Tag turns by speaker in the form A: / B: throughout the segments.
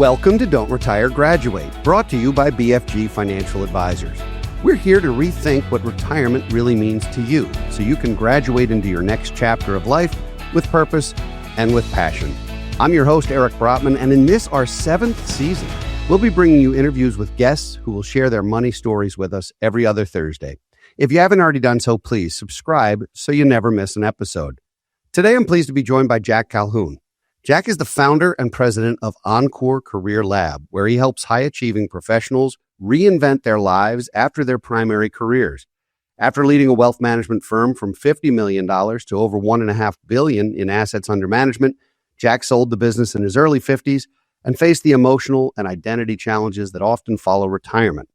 A: Welcome to Don't Retire, Graduate, brought to you by BFG Financial Advisors. We're here to rethink what retirement really means to you so you can graduate into your next chapter of life with purpose and with passion. I'm your host, Eric Brotman, and in this, our 7th season, we'll be bringing you interviews with guests who will share their money stories with us every other Thursday. If you haven't already done so, please subscribe so you never miss an episode. Today, I'm pleased to be joined by Jack Calhoun. Jack is the founder and president of Encore Career Lab, where he helps high-achieving professionals reinvent their lives after their primary careers. After leading a wealth management firm from $50 million to over $1.5 billion in assets under management, Jack sold the business in his early 50s and faced the emotional and identity challenges that often follow retirement.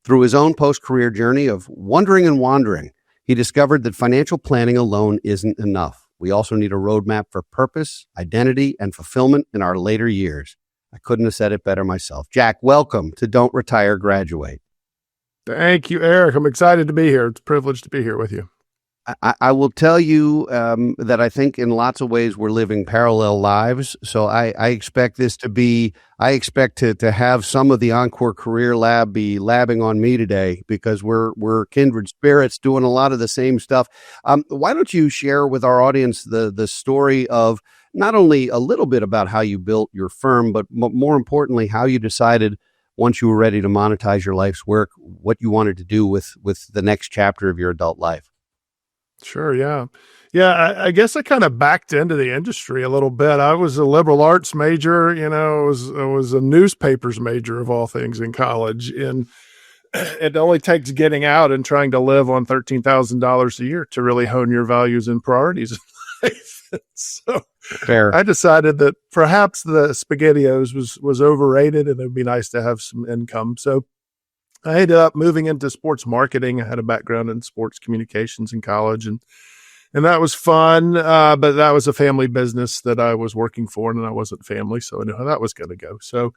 A: Through his own post-career journey of wondering and wandering, he discovered that financial planning alone isn't enough. We also need a roadmap for purpose, identity, and fulfillment in our later years. I couldn't have said it better myself. Jack, welcome to Don't Retire, Graduate.
B: Thank you, Eric. I'm excited to be here. It's a privilege to be here with you.
A: I will tell you that I think in lots of ways we're living parallel lives. So I expect this to be, I expect to have some of the Encore Career Lab be labbing on me today because we're kindred spirits doing a lot of the same stuff. Why don't you share with our audience the story of not only a little bit about how you built your firm, but more importantly, how you decided once you were ready to monetize your life's work, what you wanted to do with the next chapter of your adult life.
B: Sure. Yeah. Yeah. I guess I kind of backed into the industry a little bit. I was a liberal arts major, I was a newspapers major of all things in college. And it only takes getting out and trying to live on $13,000 a year to really hone your values and priorities in life. So
A: fair.
B: I decided that perhaps the SpaghettiOs was overrated and it'd be nice to have some income. So I ended up moving into sports marketing. I had a background in sports communications in college, and that was fun. But that was a family business that I was working for, and I wasn't family, so I knew how that was going to go. So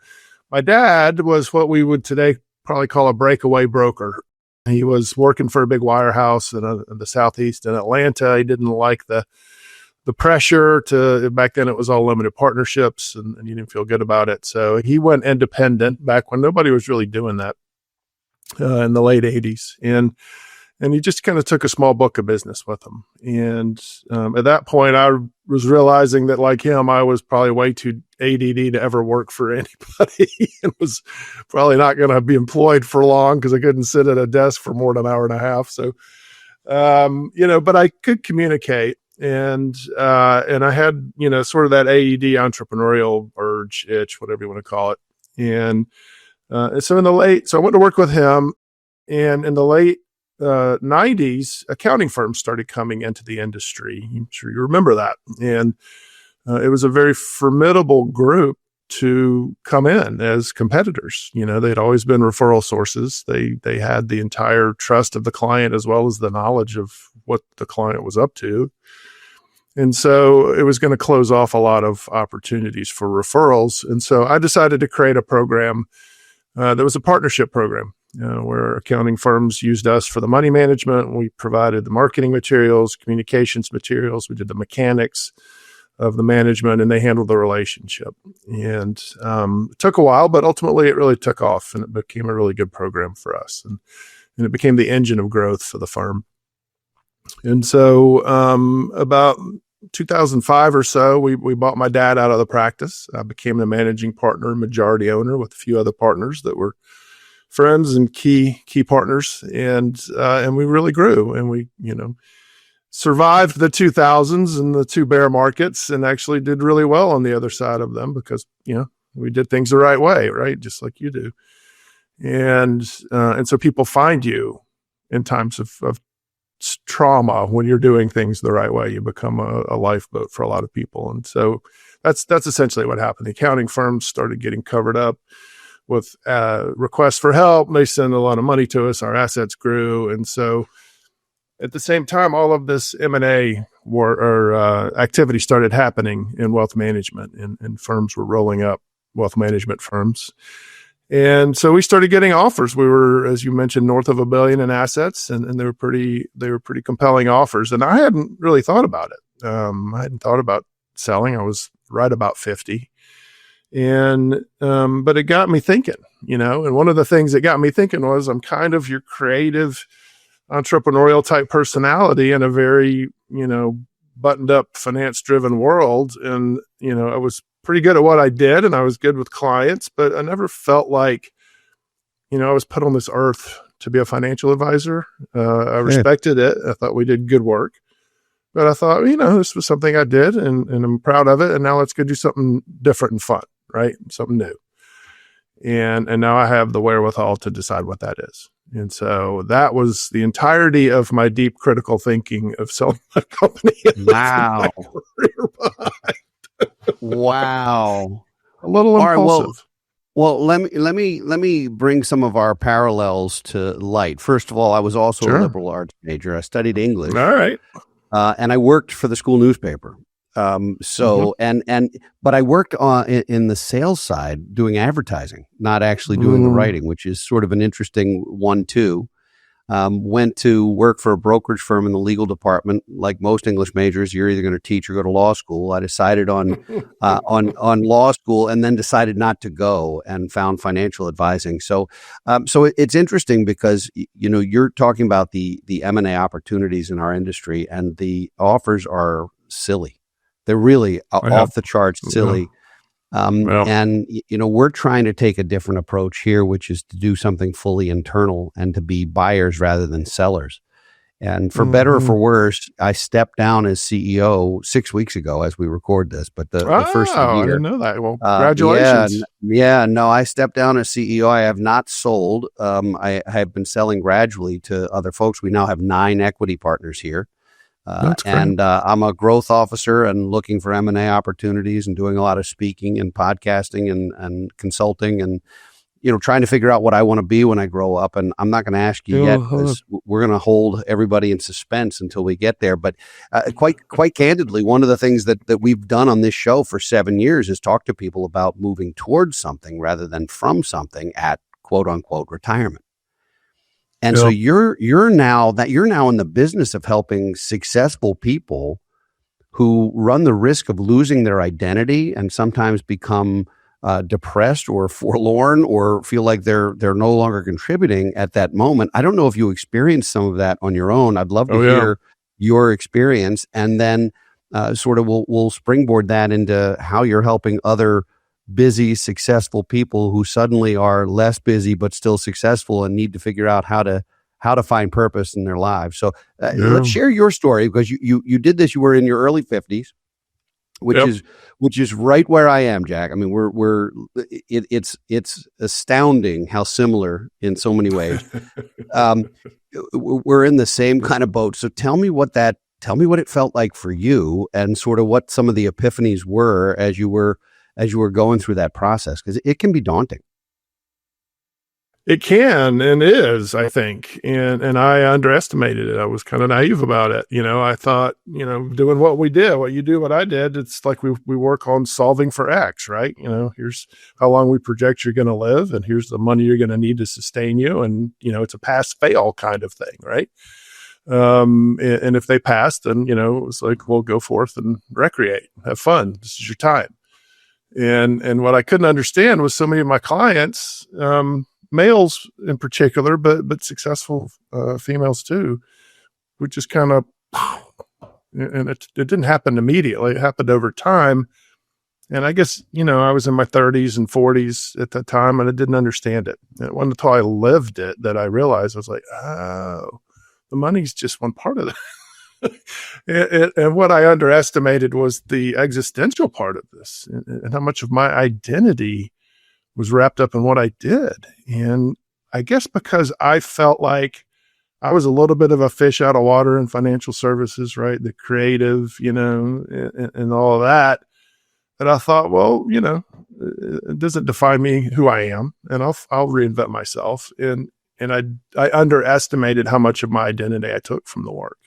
B: my dad was what we would today probably call a breakaway broker. He was working for a big wirehouse in the Southeast in Atlanta. He didn't like the pressure back then it was all limited partnerships, and you didn't feel good about it. So he went independent back when nobody was really doing that. In the late 80s. And he just kind of took a small book of business with him. And at that point, I was realizing that like him, I was probably way too ADD to ever work for anybody and was probably not going to be employed for long because I couldn't sit at a desk for more than an hour and a half. So, but I could communicate. And I had, sort of that AED entrepreneurial urge, itch, whatever you want to call it. And so I went to work with him, and in the late 90s, accounting firms started coming into the industry. I'm sure you remember that. And it was a very formidable group to come in as competitors. They'd always been referral sources. They had the entire trust of the client as well as the knowledge of what the client was up to. And so it was going to close off a lot of opportunities for referrals. And so I decided to create a program that was a partnership program where accounting firms used us for the money management. We provided the marketing materials, communications materials. We did the mechanics of the management, and they handled the relationship. And it took a while, but ultimately it really took off, and it became a really good program for us. And it became the engine of growth for the firm. And so about 2005 or so, we bought my dad out of the practice. I became the managing partner, majority owner with a few other partners that were friends and key partners. And we really grew, and we, survived the 2000s and the two bear markets and actually did really well on the other side of them because, we did things the right way, right? Just like you do. And so people find you in times of trauma. When you're doing things the right way, you become a lifeboat for a lot of people. And so that's essentially what happened. The accounting firms started getting covered up with requests for help. They sent a lot of money to us. Our assets grew. And so at the same time, all of this M&A activity started happening in wealth management, and firms were rolling up, wealth management firms. And so we started getting offers. We were, as you mentioned, north of $1 billion in assets, and they were pretty compelling offers. And I hadn't really thought about it. I hadn't thought about selling. I was right about 50. But it got me thinking, and one of the things that got me thinking was I'm kind of your creative entrepreneurial type personality in a very, buttoned up finance driven world. And, I was pretty good at what I did and I was good with clients, but I never felt like, I was put on this earth to be a financial advisor. I respected it. I thought we did good work, but I thought, this was something I did and I'm proud of it. And now let's go do something different and fun, right? Something new. And now I have the wherewithal to decide what that is. And so that was the entirety of my deep critical thinking of selling my company.
A: Wow. Wow.
B: A little impulsive.
A: Well, let me bring some of our parallels to light. First of all, I was also a liberal arts major. I studied English.
B: All right.
A: And I worked for the school newspaper. But I worked in the sales side doing advertising, not actually doing the writing, which is sort of an interesting one too. Went to work for a brokerage firm in the legal department. Like most English majors, you're either going to teach or go to law school. I decided on law school and then decided not to go and found financial advising. So it's interesting because, you're talking about the M&A opportunities in our industry and the offers are silly. They're really off the charts silly. And, we're trying to take a different approach here, which is to do something fully internal and to be buyers rather than sellers. And for better or for worse, I stepped down as CEO 6 weeks ago as we record this, but the first year.
B: I didn't know that. Well, congratulations.
A: I stepped down as CEO. I have not sold. I have been selling gradually to other folks. We now have 9 equity partners here. And I'm a growth officer and looking for M&A opportunities and doing a lot of speaking and podcasting and consulting and, trying to figure out what I want to be when I grow up. And I'm not going to ask you yet because we're going to hold everybody in suspense until we get there. But quite candidly, one of the things that we've done on this show for 7 years is talk to people about moving towards something rather than from something at quote unquote retirement. And so you're now in the business of helping successful people who run the risk of losing their identity and sometimes become depressed or forlorn or feel like they're no longer contributing at that moment. I don't know if you experienced some of that on your own. I'd love to hear your experience, and then sort of we'll springboard that into how you're helping other busy, successful people who suddenly are less busy but still successful and need to figure out how to find purpose in their lives. So let's share your story, because you did this. You were in your early 50s, which is right where I am, Jack. I mean, it's astounding how similar in so many ways. We're in the same kind of boat. So tell me what it felt like for you, and sort of what some of the epiphanies were as you were going through that process, because it can be daunting.
B: It can and is, I think. And I underestimated it. I was kind of naive about it. I thought, doing what we did, what I did, it's like we work on solving for X, right? Here's how long we project you're going to live, and here's the money you're going to need to sustain you. And, it's a pass fail kind of thing, right? And if they pass, then, it's like, well, go forth and recreate, have fun. This is your time. And what I couldn't understand was so many of my clients, males in particular, but successful females too, would just kind of, and it didn't happen immediately. It happened over time. And I guess, I was in my 30s and 40s at that time, and I didn't understand it. And it wasn't until I lived it that I realized, I was like, oh, the money's just one part of it. And what I underestimated was the existential part of this, and how much of my identity was wrapped up in what I did. And I guess because I felt like I was a little bit of a fish out of water in financial services, right? The creative, and all of that. And I thought, well, it doesn't define me who I am, and I'll reinvent myself. And I underestimated how much of my identity I took from the work.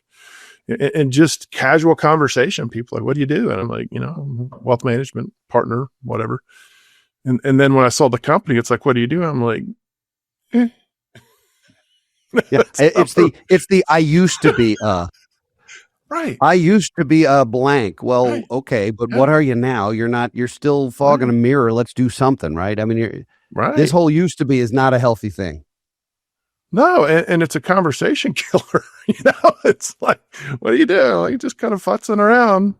B: And just casual conversation, people are like, what do you do? And I'm like, wealth management partner, whatever. And then when I saw the company, it's like, what do you do? I'm like,
A: yeah, it's the I used to be
B: Right.
A: I used to be a blank. Well,
B: Right.
A: okay, but
B: Yeah.
A: what are you now? You're still fogging a
B: Right.
A: mirror. Let's do something, right? I mean, this
B: Right.
A: whole used to be is not a healthy thing.
B: No, and it's a conversation killer. It's like, what are you doing? Like, you just kind of futzing around.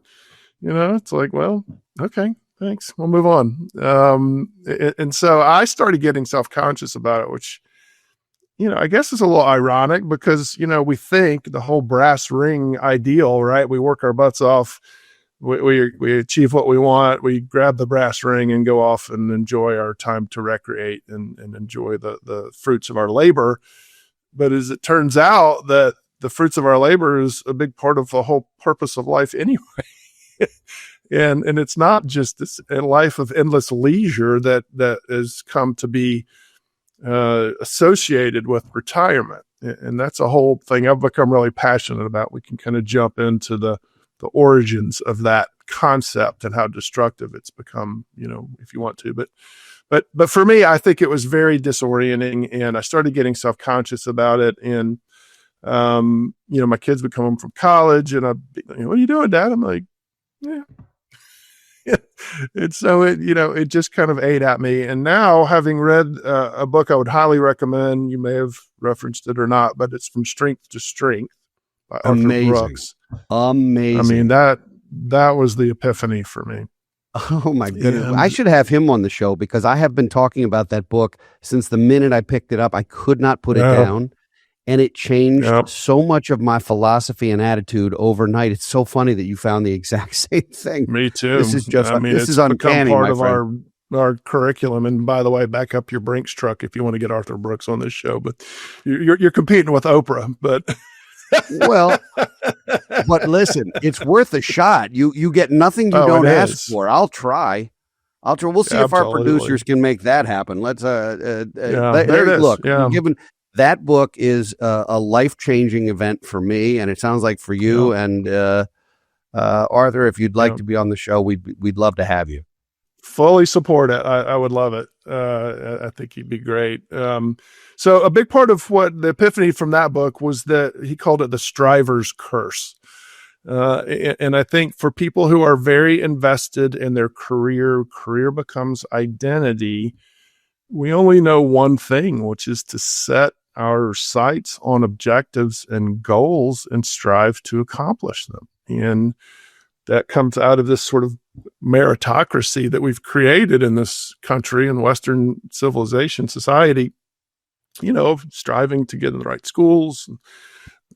B: It's like, well, okay, thanks. We'll move on. And so I started getting self-conscious about it, which, I guess is a little ironic because, we think the whole brass ring ideal, right? We work our butts off. We achieve what we want. We grab the brass ring and go off and enjoy our time to recreate and enjoy the fruits of our labor. But as it turns out that the fruits of our labor is a big part of the whole purpose of life anyway. And it's not just this a life of endless leisure that has come to be associated with retirement. And that's a whole thing I've become really passionate about. We can kind of jump into the origins of that concept and how destructive it's become, if you want to. But for me, I think it was very disorienting, and I started getting self-conscious about it. And, my kids would come home from college and I'd be like, what are you doing, Dad? I'm like, yeah. And so it just kind of ate at me. And now, having read a book I would highly recommend, you may have referenced it or not, but it's From Strength to Strength by Arthur Brooks.
A: Amazing.
B: I mean, that was the epiphany for me.
A: Oh my goodness. I should have him on the show because I have been talking about that book since the minute I picked it up. I could not put it down, and it changed so much of my philosophy and attitude overnight. It's so funny that you found the exact same thing.
B: Me too.
A: This is just, this is
B: become
A: uncanny,
B: part of
A: friend.
B: our curriculum. And by the way, back up your Brinks truck if you want to get Arthur Brooks on this show, but you're competing with Oprah, but
A: well, but listen, it's worth a shot. You get nothing you don't ask for. I'll try. We'll see if our producers can make that happen. Let's
B: there it is.
A: Look, given that book is a life-changing event for me, and it sounds like for you. And Arthur, if you'd like to be on the show, we'd love to have you.
B: Fully support it. I would love it. I think he'd be great. So a big part of what the epiphany from that book was that he called it the striver's curse. And I think for people who are very invested in their career becomes identity. We only know one thing, which is to set our sights on objectives and goals and strive to accomplish them. And that comes out of this sort of meritocracy that we've created in this country and Western civilization society, striving to get in the right schools,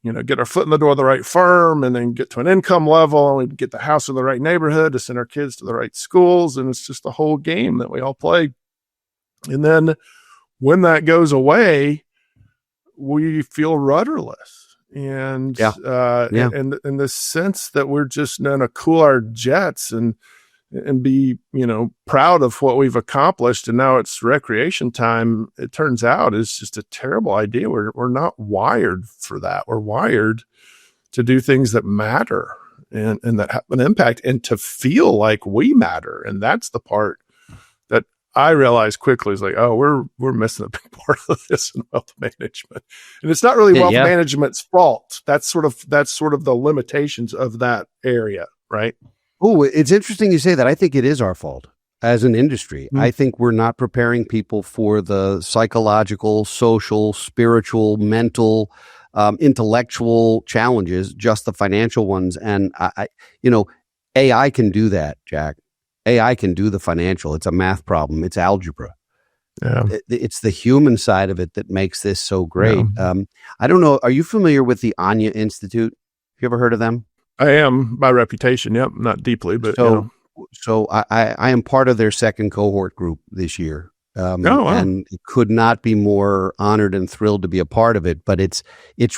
B: and, get our foot in the door of the right firm, and then get to an income level, and we get the house in the right neighborhood to send our kids to the right schools. And it's just a whole game that we all play. And then when that goes away, we feel rudderless. And and the sense that we're just going to cool our jets and be proud of what we've accomplished, and now it's recreation time, it turns out is just a terrible idea. We're not wired for that. We're wired to do things that matter and that have an impact and to feel like we matter. And that's the part that I realized quickly is like, oh, we're missing a big part of this in wealth management. And it's not really wealth management's fault. That's sort of the limitations of that area, right?
A: Oh, it's interesting you say that. I think it is our fault as an industry. I think we're not preparing people for the psychological, social, spiritual, mental, intellectual challenges, just the financial ones. And AI can do that, Jack. AI can do the financial. It's a math problem. It's algebra. Yeah. It's the human side of it that makes this so great. Yeah. I don't know. Are you familiar with the Anya Institute? Have you ever heard of them?
B: I am by reputation. Yep. Not deeply, but
A: so I am part of their second cohort group this year. And could not be more honored and thrilled to be a part of it. But it's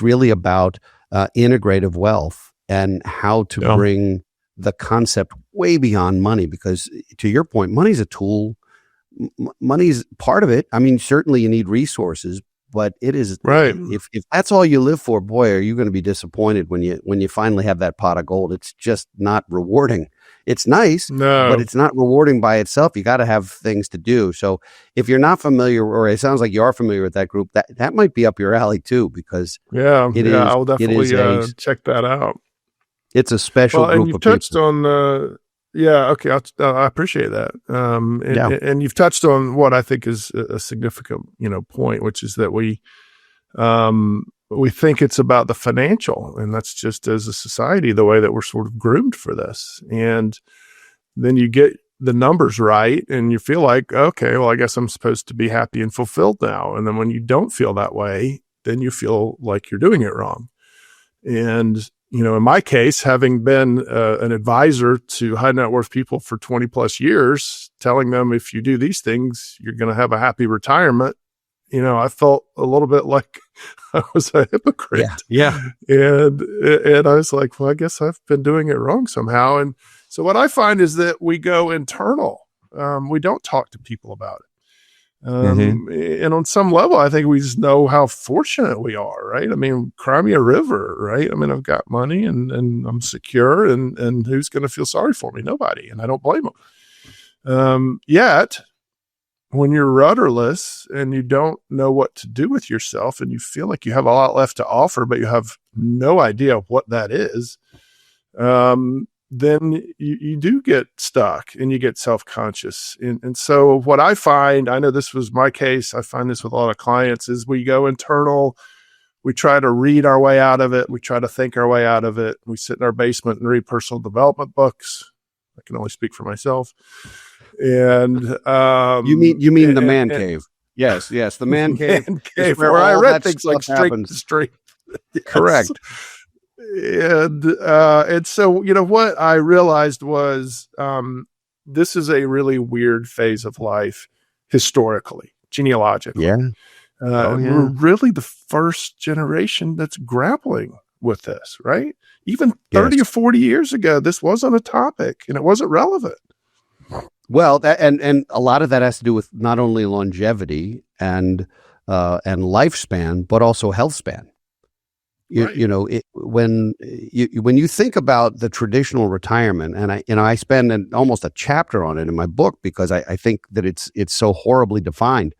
A: really about integrative wealth and how to bring the concept way beyond money, because to your point, money's a tool. Money's part of it. I mean, certainly you need resources, but it is
B: right.
A: If that's all you live for, boy, are you going to be disappointed when you finally have that pot of gold. It's just not rewarding. It's nice, but it's not rewarding by itself. You got to have things to do. So if you're not familiar, or it sounds like you are familiar with that group, that might be up your alley too, because
B: I'll definitely check that out.
A: It's a special
B: Well, and
A: group
B: you've
A: of
B: touched
A: people.
B: on, yeah, okay, I appreciate that.
A: Yeah.
B: And you've touched on what I think is a significant, point, which is that we think it's about the financial, and that's just as a society, the way that we're sort of groomed for this. And then you get the numbers right and you feel like, okay, well, I guess I'm supposed to be happy and fulfilled now. And then when you don't feel that way, then you feel like you're doing it wrong. And, in my case, having been an advisor to high net worth people for 20 plus years, telling them if you do these things, you're going to have a happy retirement, I felt a little bit like I was a hypocrite.
A: Yeah.
B: And I was like, well, I guess I've been doing it wrong somehow. And so what I find is that we go internal. We don't talk to people about it. And on some level, I think we just know how fortunate we are, right? I mean, cry me a river, right? I mean, I've got money and I'm secure, and who's going to feel sorry for me? Nobody. And I don't blame them. Yet when you're rudderless and you don't know what to do with yourself and you feel like you have a lot left to offer, but you have no idea what that is, then you do get stuck and you get self-conscious. And so what I find, I know this was my case, I find this with a lot of clients, is we go internal, we try to read our way out of it, we try to think our way out of it. We sit in our basement and read personal development books. I can only speak for myself. And
A: you mean the man cave? Yes, the man cave.
B: Man cave where I read things like straight to straight.
A: Yes. Correct.
B: And so what I realized was this is a really weird phase of life historically, genealogically.
A: Yeah.
B: We're really the first generation that's grappling with this, right? Even 30 or 40 years ago, this wasn't a topic and it wasn't relevant.
A: Well, and a lot of that has to do with not only longevity and lifespan, but also health span.
B: Right.
A: When you think about the traditional retirement, and I spend almost a chapter on it in my book because I think that it's so horribly defined.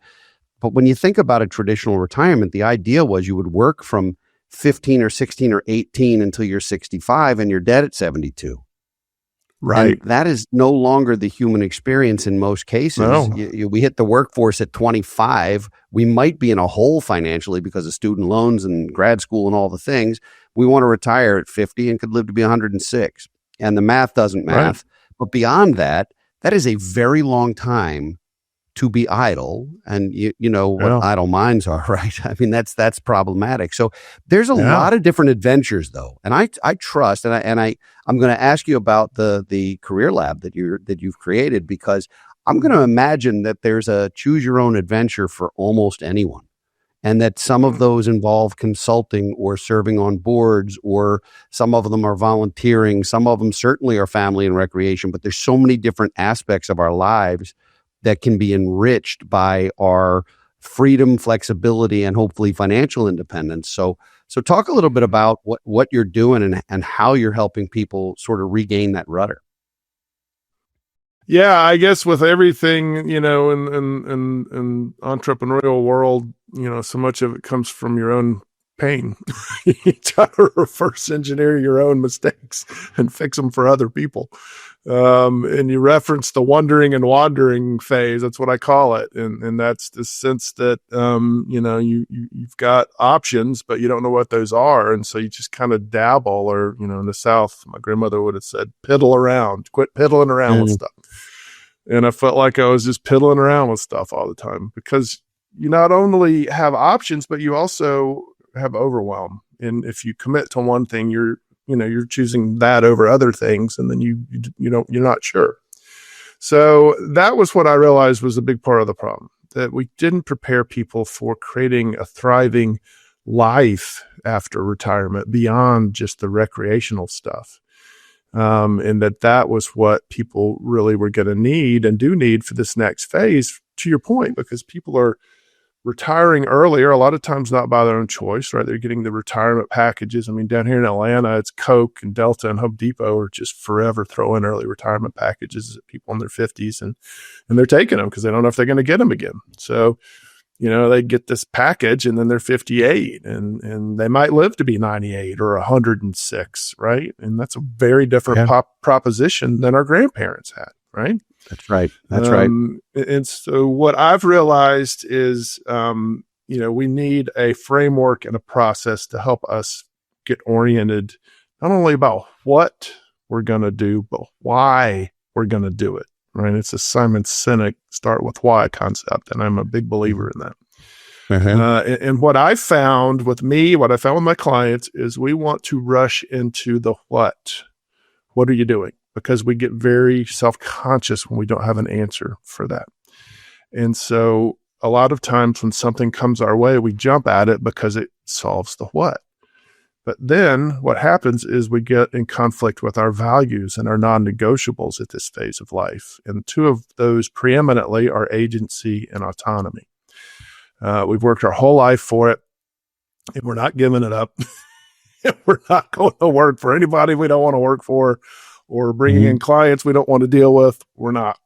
A: But when you think about a traditional retirement, the idea was you would work from 15 or 16 or 18 until you're 65 and you're dead at 72.
B: Right.
A: And that is no longer the human experience in most cases.
B: No.
A: We hit the workforce at 25. We might be in a hole financially because of student loans and grad school and all the things. We want to retire at 50 and could live to be 106. And the math doesn't math. Right. But beyond that, that is a very long time to be idle. And you know what idle minds are, right? I mean, that's problematic. So there's a lot of different adventures though. And I trust, and I'm going to ask you about the Career Lab that you've created, because I'm going to imagine that there's a choose your own adventure for almost anyone. And that some of those involve consulting or serving on boards, or some of them are volunteering. Some of them certainly are family and recreation, but there's so many different aspects of our lives that can be enriched by our freedom, flexibility, and hopefully financial independence. So talk a little bit about what you're doing and how you're helping people sort of regain that rudder.
B: Yeah, I guess with everything, in entrepreneurial world, so much of it comes from your own pain. You try to reverse engineer your own mistakes and fix them for other people. And you reference the wondering and wandering phase. That's what I call it. And that's the sense that, you've got options, but you don't know what those are. And so you just kind of dabble, or, in the South, my grandmother would have said, piddle around, quit piddling around with stuff. And I felt like I was just piddling around with stuff all the time, because you not only have options, but you also have overwhelm. And if you commit to one thing, you're choosing that over other things, and then you're not sure. So that was what I realized was a big part of the problem, that we didn't prepare people for creating a thriving life after retirement beyond just the recreational stuff. And that was what people really were going to need and do need for this next phase, to your point, because people are retiring earlier, a lot of times not by their own choice, right? They're getting the retirement packages. I mean, down here in Atlanta, it's Coke and Delta and Home Depot are just forever throwing early retirement packages at people in their 50s, and they're taking them because they don't know if they're going to get them again. So they get this package and then they're 58 and they might live to be 98 or 106, right? And that's a very different proposition than our grandparents had, right?
A: That's right. That's right.
B: And so what I've realized is, we need a framework and a process to help us get oriented, not only about what we're going to do, but why we're going to do it, right? It's a Simon Sinek start with why concept, and I'm a big believer in that. And what I found with my clients is we want to rush into the what. What are you doing? Because we get very self-conscious when we don't have an answer for that. And so a lot of times when something comes our way, we jump at it because it solves the what. But then what happens is we get in conflict with our values and our non-negotiables at this phase of life. And two of those preeminently are agency and autonomy. We've worked our whole life for it, and we're not giving it up. We're not going to work for anybody we don't want to work for, or bringing in clients we don't want to deal with. We're not.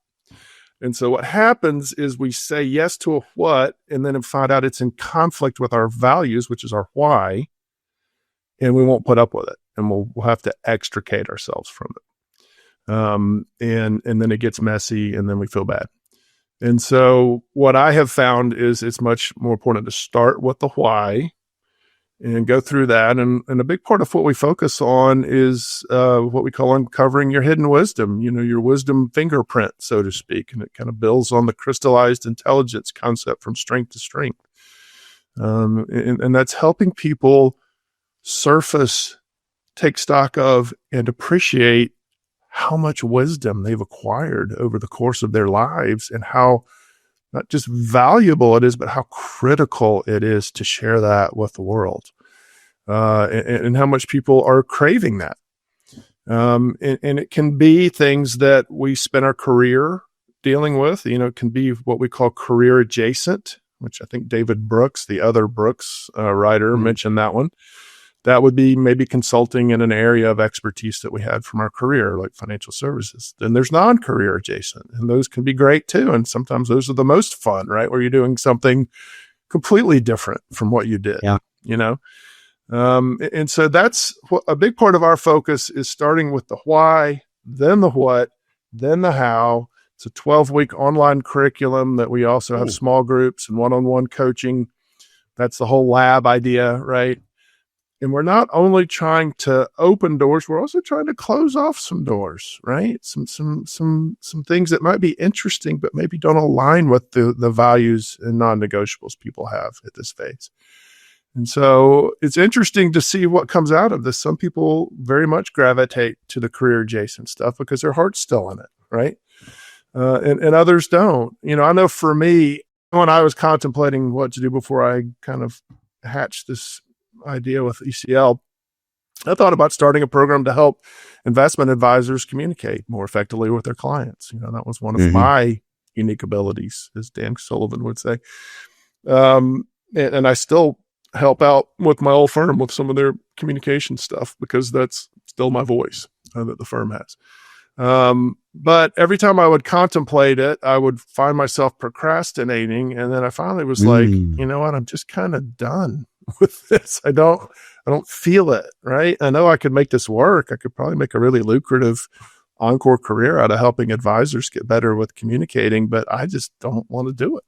B: And so what happens is we say yes to a what, and then find out it's in conflict with our values, which is our why, and we won't put up with it, and we'll have to extricate ourselves from it. And then it gets messy, and then we feel bad. And so what I have found is it's much more important to start with the why and go through that. And a big part of what we focus on is what we call uncovering your hidden wisdom, your wisdom fingerprint, so to speak. And it kind of builds on the crystallized intelligence concept from strength to strength. And that's helping people surface, take stock of, and appreciate how much wisdom they've acquired over the course of their lives, and how not just valuable it is, but how critical it is to share that with the world, and how much people are craving that. And it can be things that we spend our career dealing with. It can be what we call career adjacent, which I think David Brooks, the other Brooks writer, mentioned that one. That would be maybe consulting in an area of expertise that we had from our career, like financial services. Then there's non-career adjacent, and those can be great too. And sometimes those are the most fun, right? Where you're doing something completely different from what you did, and so that's a big part of our focus is starting with the why, then the what, then the how. It's a 12-week online curriculum that we also have small groups and one-on-one coaching. That's the whole lab idea, right? And we're not only trying to open doors, we're also trying to close off some doors, right? Some things that might be interesting, but maybe don't align with the values and non-negotiables people have at this phase. And so it's interesting to see what comes out of this. Some people very much gravitate to the career adjacent stuff because their heart's still in it, right? And others don't. I know for me, when I was contemplating what to do before I kind of hatched this idea with ECL, I thought about starting a program to help investment advisors communicate more effectively with their clients. That was one of my unique abilities, as Dan Sullivan would say. And I still help out with my old firm with some of their communication stuff because that's still my voice that the firm has. But every time I would contemplate it, I would find myself procrastinating. And then I finally was like, you know what? I'm just kind of done with this. I don't feel it, right? I know I could make this work. I could probably make a really lucrative Encore career out of helping advisors get better with communicating, but I just don't want to do it.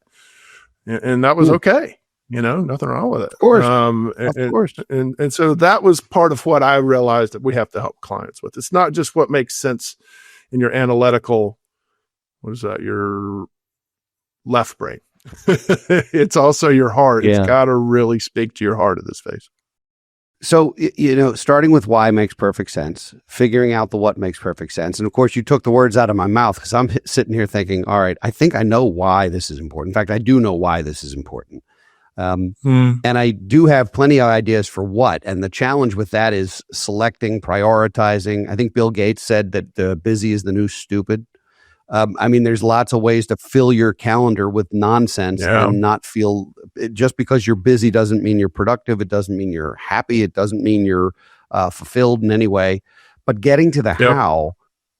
B: And that was okay. Nothing wrong with it.
A: Of course. Of course.
B: And so that was part of what I realized that we have to help clients with. It's not just what makes sense in your analytical, your left brain. It's also your heart. It's got to really speak to your heart at this phase.
A: So, starting with why makes perfect sense. Figuring out the what makes perfect sense. And of course, you took the words out of my mouth because I'm sitting here thinking, all right, I think I know why this is important. In fact, I do know why this is important. And I do have plenty of ideas for what. And the challenge with that is selecting, prioritizing. I think Bill Gates said that busy is the new stupid. There's lots of ways to fill your calendar with nonsense and not feel, just because you're busy doesn't mean you're productive. It doesn't mean you're happy. It doesn't mean you're fulfilled in any way. But getting to the how,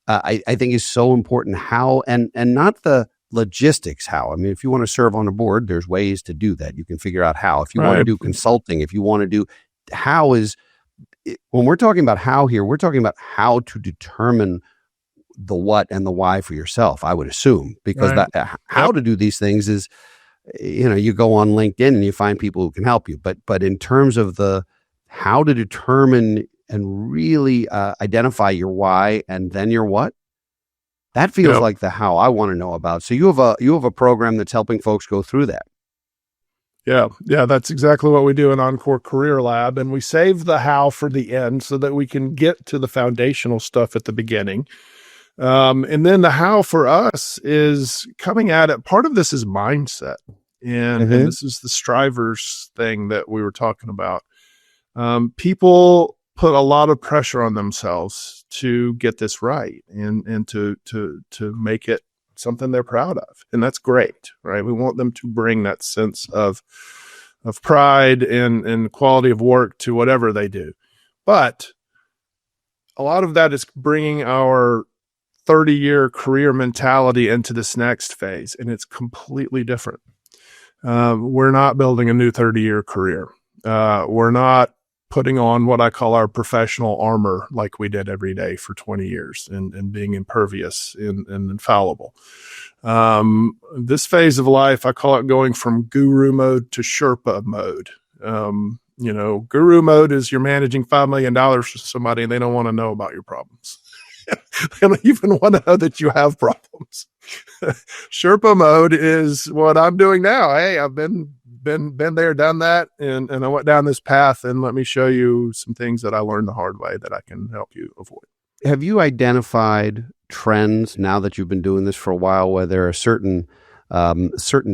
A: I think is so important. How, and not the logistics how. I mean, if you want to serve on a board, there's ways to do that. You can figure out how. If you want to do consulting, if you want to do how is, when we're talking about how here, we're talking about how to determine the what and the why for yourself, I would assume, because that how to do these things is, you go on LinkedIn and you find people who can help you. But in terms of the how to determine and really identify your why and then your what, that feels like the how I want to know about. So you have a program that's helping folks go through that.
B: Yeah, that's exactly what we do in Encore Career Lab. And we save the how for the end so that we can get to the foundational stuff at the beginning. And then the how for us is coming at it. Part of this is mindset. And this is the strivers thing that we were talking about. People put a lot of pressure on themselves to get this right and to make it something they're proud of. And that's great, right? We want them to bring that sense of pride and quality of work to whatever they do. But a lot of that is bringing our 30-year career mentality into this next phase, and it's completely different. We're not building a new 30-year career. We're not putting on what I call our professional armor like we did every day for 20 years and being impervious and infallible. This phase of life, I call it going from guru mode to Sherpa mode. Guru mode is you're managing $5 million for somebody and they don't want to know about your problems. They don't even want to know that you have problems. Sherpa mode is what I'm doing now. Hey, I've been there, done that, and I went down this path, and let me show you some things that I learned the hard way that I can help you avoid.
A: Have you identified trends now that you've been doing this for a while, where there are certain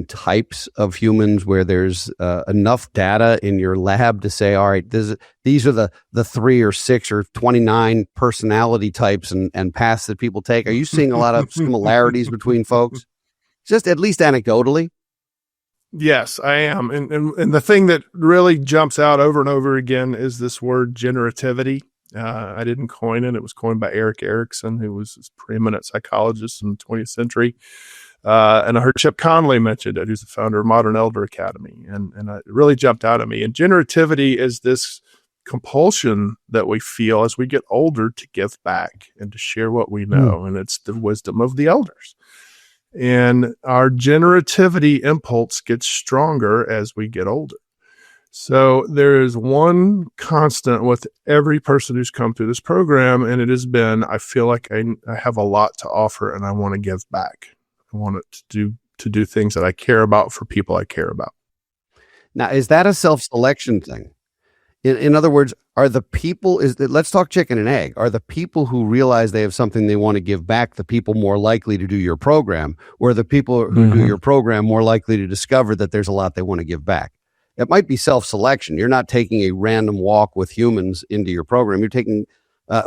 A: types of humans where there's enough data in your lab to say, all right, these are the 3 or 6 or 29 personality types and paths that people take? Are you seeing a lot of similarities between folks, just at least anecdotally?
B: Yes, I am. And the thing that really jumps out over and over again is this word generativity. I didn't coin it. It was coined by Erik Erikson, who was this preeminent psychologist in the 20th century. And I heard Chip Conley mentioned it, who's the founder of Modern Elder Academy. And it really jumped out at me. And generativity is this compulsion that we feel as we get older to give back and to share what we know. And it's the wisdom of the elders. And our generativity impulse gets stronger as we get older. So there is one constant with every person who's come through this program, and it has been, I feel like I have a lot to offer and I want to give back. I want it to do things that I care about for people I care about.
A: Now, is that a self-selection thing? In other words, are the people, let's talk chicken and egg. Are the people who realize they have something they want to give back the people more likely to do your program, or are the people who do your program more likely to discover that there's a lot they want to give back? It might be self-selection. You're not taking a random walk with humans into your program. You're taking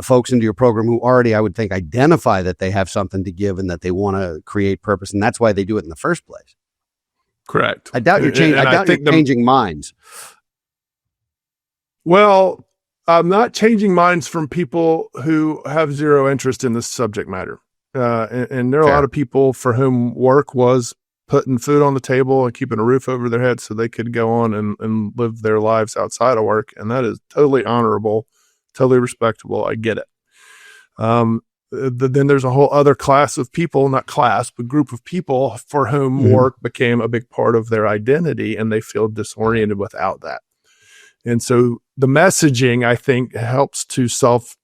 A: folks into your program who already, I would think, identify that they have something to give and that they want to create purpose. And that's why they do it in the first place.
B: Correct.
A: I doubt you're changing minds.
B: Well, I'm not changing minds from people who have zero interest in this subject matter. And there are a lot of people for whom work was putting food on the table and keeping a roof over their head so they could go on and live their lives outside of work. And that is totally honorable, totally respectable. I get it. Then there's a whole other class of people, not class, but group of people for whom work became a big part of their identity and they feel disoriented without that. And so the messaging, I think, helps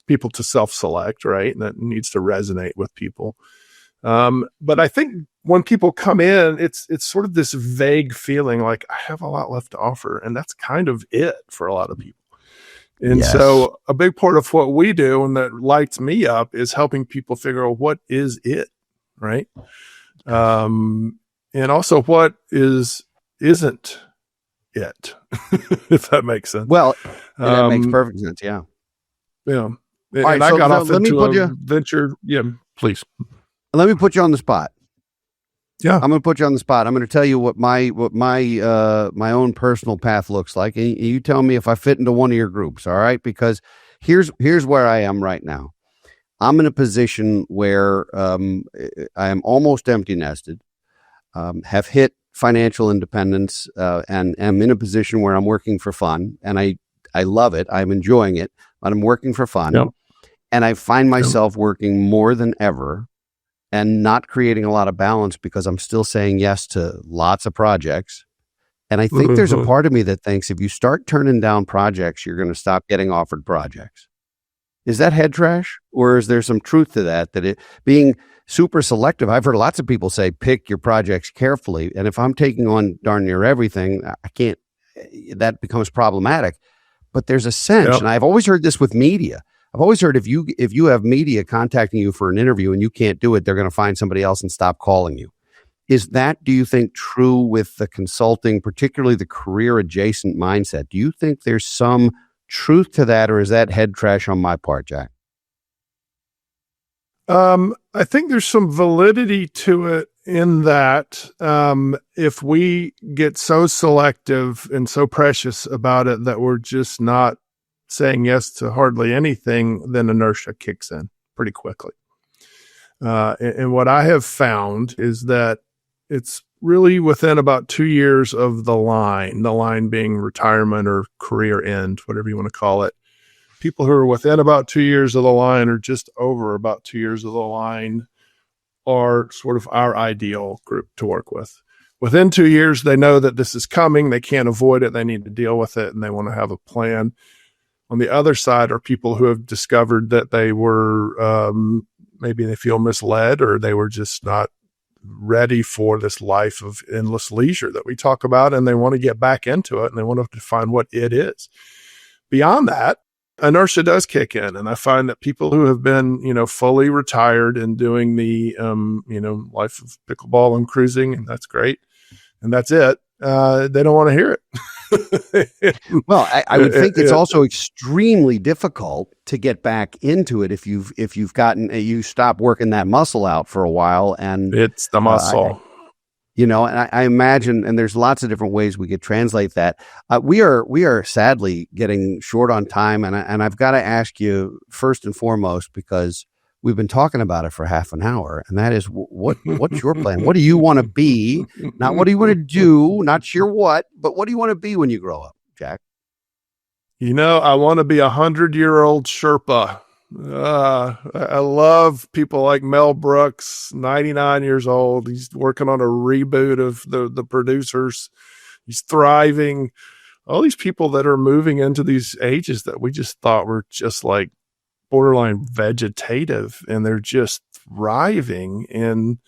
B: people to self-select, right? And that needs to resonate with people. But I think when people come in, it's sort of this vague feeling like I have a lot left to offer. And that's kind of it for a lot of people. And so a big part of what we do and that lights me up is helping people figure out what is it, right? And also what isn't it, if that makes sense.
A: Well, that makes perfect sense. Yeah.
B: Yeah. And
A: right,
B: I got off into a venture. Yeah, please.
A: Let me put you on the spot.
B: Yeah.
A: I'm going to put you on the spot. I'm going to tell you what my own personal path looks like. And you tell me if I fit into one of your groups. All right. Because here's where I am right now. I'm in a position where I am almost empty nested. have hit financial independence, and am in a position where I'm working for fun, and I love it. I'm enjoying it, but I'm working for fun.
B: Yep.
A: And I find myself working more than ever and not creating a lot of balance because I'm still saying yes to lots of projects. And I think there's a part of me that thinks if you start turning down projects, you're going to stop getting offered projects. Is that head trash? Or is there some truth to that it being super selective? I've heard lots of people say, pick your projects carefully. And if I'm taking on darn near everything, I can't, that becomes problematic. But there's a sense, and I've always heard this with media. I've always heard if you have media contacting you for an interview and you can't do it, they're going to find somebody else and stop calling you. Is that, do you think, true with the consulting, particularly the career adjacent mindset? Do you think there's some truth to that, or is that head trash on my part, Jack?
B: I think there's some validity to it in that if we get so selective and so precious about it that we're just not saying yes to hardly anything, then inertia kicks in pretty quickly. And what I have found is that it's really within about 2 years of the line being retirement or career end, whatever you want to call it. People who are within about 2 years of the line or just over about 2 years of the line are sort of our ideal group to work with. Within 2 years, they know that this is coming. They can't avoid it. They need to deal with it, and they want to have a plan. On the other side are people who have discovered that they were, maybe they feel misled, or they were just not ready for this life of endless leisure that we talk about, and they want to get back into it, and they want to define what it is. Beyond that, inertia does kick in. And I find that people who have been, fully retired and doing the, life of pickleball and cruising, and that's great, and that's it, they don't want to hear it.
A: Well, I would think it's also extremely difficult to get back into it if you've gotten, you stop working that muscle out for a while, and
B: it's the muscle.
A: And I imagine, and there's lots of different ways we could translate that. We are sadly getting short on time, and I've got to ask you first and foremost, because we've been talking about it for half an hour, and that is what's your plan? What do you want to be? Not what do you want to do? Not sure what, but what do you want to be when you grow up, Jack?
B: I want to be 100-year-old Sherpa. I love people like Mel Brooks, 99 years old. He's working on a reboot of the Producers. He's thriving. All these people that are moving into these ages that we just thought were just like borderline vegetative, and they're just thriving, and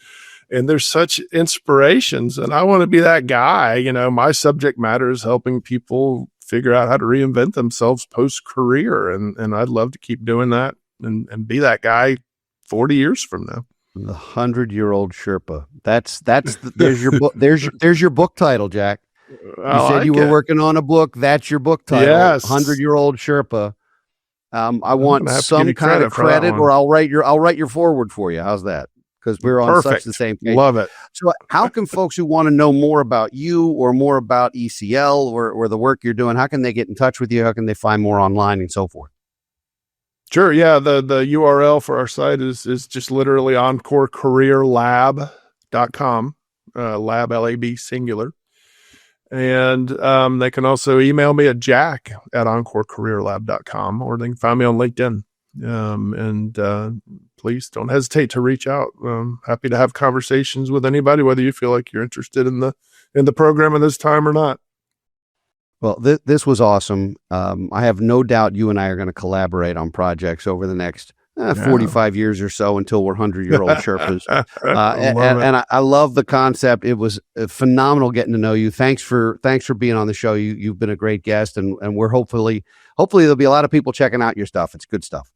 B: there's such inspirations. And I want to be that guy. My subject matter is helping people figure out how to reinvent themselves post-career. And I'd love to keep doing that and be that guy 40 years from now.
A: The 100-year-old Sherpa. There's your book. There's your book title, Jack. You said you were working on a book. That's your book title.
B: Yes.
A: 100-year-old Sherpa. I want some kind of credit, or I'll write your forward for you. How's that? Because we're on such the same page.
B: Love it.
A: So how can folks who want to know more about you or more about ECL or the work you're doing, how can they get in touch with you? How can they find more online and so forth?
B: Sure. Yeah. The URL for our site is just literally encorecareerlab.com, lab, L-A-B, singular. And they can also email me at jack@encorecareerlab.com, or they can find me on LinkedIn. Please don't hesitate to reach out. Happy to have conversations with anybody, whether you feel like you're interested in the program at this time or not.
A: Well, this was awesome. I have no doubt you and I are going to collaborate on projects over the next 45 years or so until we're 100-year-old Sherpas. And I love the concept. It was phenomenal getting to know you. Thanks for being on the show. You've been a great guest, and we're hopefully there'll be a lot of people checking out your stuff. It's good stuff.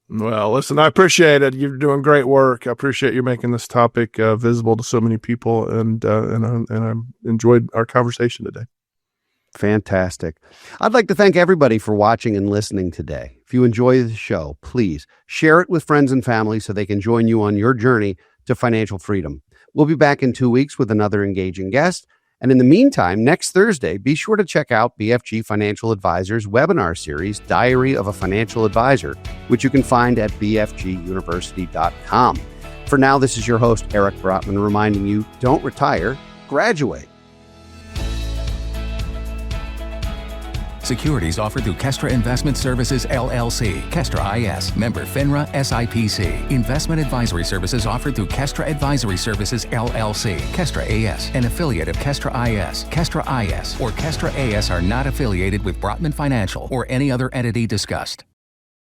B: Well, listen, I appreciate it. You're doing great work. I appreciate you making this topic visible to so many people, and I enjoyed our conversation today.
A: Fantastic. I'd like to thank everybody for watching and listening today. If you enjoy the show, please share it with friends and family so they can join you on your journey to financial freedom. We'll be back in 2 weeks with another engaging guest. And in the meantime, next Thursday, be sure to check out BFG Financial Advisors' webinar series, Diary of a Financial Advisor, which you can find at bfguniversity.com. For now, this is your host, Eric Brotman, reminding you, don't retire, graduate.
C: Securities offered through Kestra Investment Services, LLC, Kestra IS, member FINRA SIPC. Investment advisory services offered through Kestra Advisory Services, LLC, Kestra AS, an affiliate of Kestra IS. Kestra IS or Kestra AS are not affiliated with Brotman Financial or any other entity discussed.